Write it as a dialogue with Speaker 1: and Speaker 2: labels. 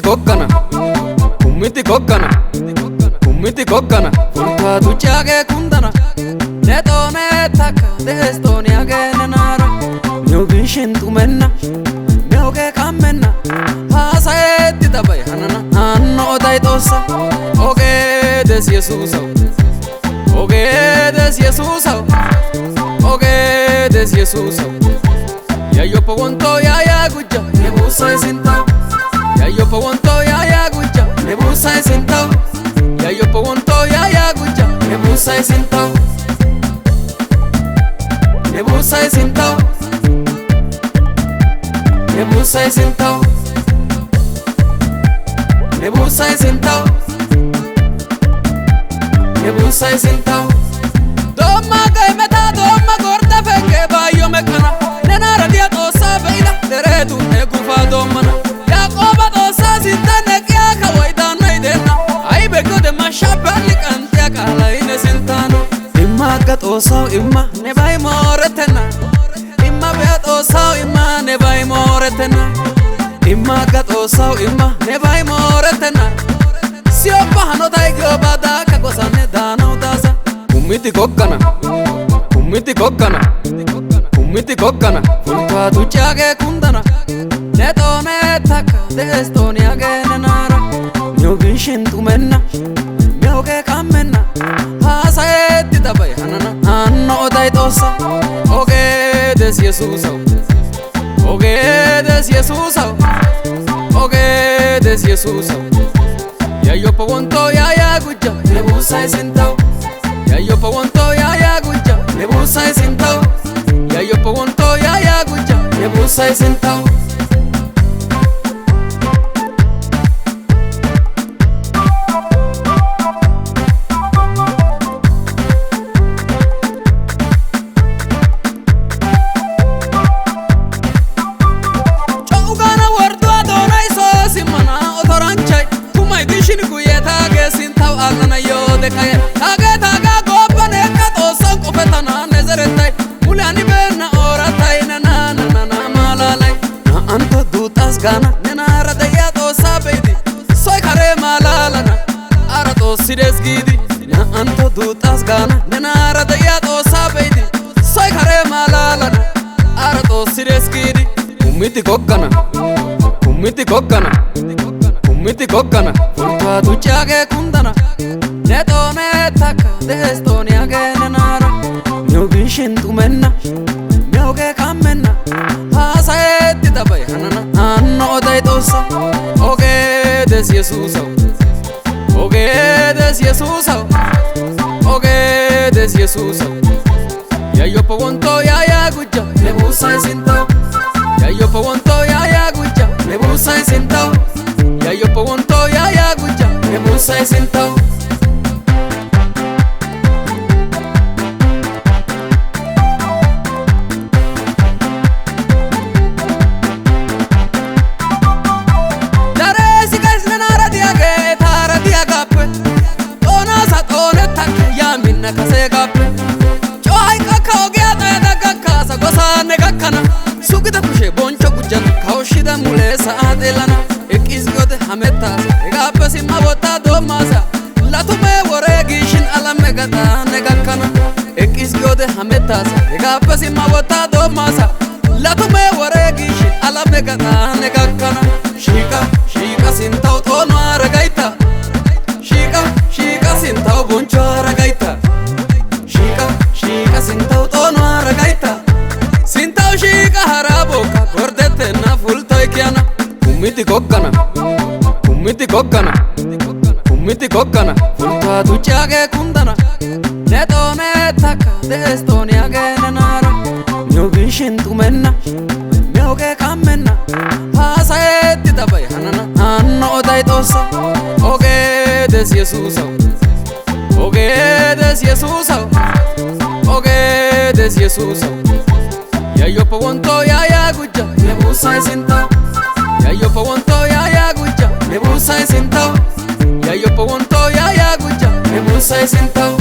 Speaker 1: kokkana, kummiti kokkana, kummiti kokkana, fulfaatu caage kundana, ne toone takka deestooni agene naara, nyobishin tumenna, meoge kammenna, haasayetti tabay hanana, hanno oday tossa, oge des Yesuusaw, oge des Yesuusaw, oge des Yesuusaw. Yayo pa wonto ya gujja, ne busa sintaw. Yayo pa wonto ya gujja, ne busa sintaw. Yayo pa wonto ya gujja, ne busa sintaw. Ne busa sintaw. Ne busa sintaw. Ne busa sintaw. Ne busa sintaw. Doma kay meta doma gorda feke bayo mekana. Nenara dia tosa beila deretu ne kufa domana. Yakoba tosa sintane kya kawaida naidena. Ai bego de mashabali kantia kala ine sintano. Imma ka tosa imma ne bai moretena. Imma be tosa imma ne bai moretena. Imma ka tosa imma ne bai moretena. Sio pahano dai gobada ka kosane dano dasa. Kummiti kokkana, kummiti kokkana, kummiti kokkana, fulfaatu caage kundana, ne toone takka deestooni agene naara, nyobishin tumenna, meoge kammenna, haasayetti tabay hanana, hanno oday tossa, oge des Yesuusaw, oge des Yesuusaw, oge des Yesuusaw. Yayo pa wonto ya gujja, ne busa sintaw. Yayo pa wonto ya gujja, ne busa sintaw. Yayo pa wonto ya gujja, ne busa sintaw. Chogana wardu adonai so simana otoranchay, tumay dishin guyeta ge sintaw alana yo de kay. Gana nenara daya tosa beidi, soy kare malalana, ara tosides gidi. Na anto dutas gana nenara daya tosa beidi, soy kare malalana, ara tosides gidi. Kummiti kokkana, kummiti kokkana, kummiti kokkana, fulfaatu caage kundana, ne toone takka deestooni agene naara, nyobishin tumenna, meoge kammenna, haasayetti tabay hanana, hanno oday tossa, oge des Yesuusaw, oge des Yesuusaw, oge des Yesuusaw. Yayo pa wonto ya gujja, ne busa sintaw. Yayo pa wonto ya gujja, ne busa sintaw. Yayo pa wonto ya gujja, ne busa sintaw. Kase gappe coay kakka ogiya xayada gakkasa gosaanne gakkana sugida kushe boncho gujjana kawushshida mule sa'a xeellana eqqis giyode hamettaasa hegaappe simma botta doommaasa latume wore giishin alame gaxaanne gakkana eqqis giyode hamettaasa hegaappe simma botta doommaasa latume wore giishin alame gaxaanne gakkana shiiqa shiiqa sintaw xoonuwaara gaytta shiiqa shiiqa sintaw bonchuwaara gaytta sintaw xoonuwaara gaytta sintaw shiiqa haraabookka gordettenna fultoy kiyana. Kummiti kokkana, kummiti kokkana, kummiti kokkana, fulfaatu caage kundana, ne toone takka deestooni agene naara, nyobishin tumenna, meoge kammenna, haasayetti tabay hanana, hanno oday tossa, oge des Yesuusaw, oge des Yesuusaw, oge des Yesuusaw. Yayo pa wonto ya gujja, ne busa sintaw. Yayo pa wonto ya gujja, ne busa sintaw. Yayo pa wonto ya gujja, ne busa sintaw.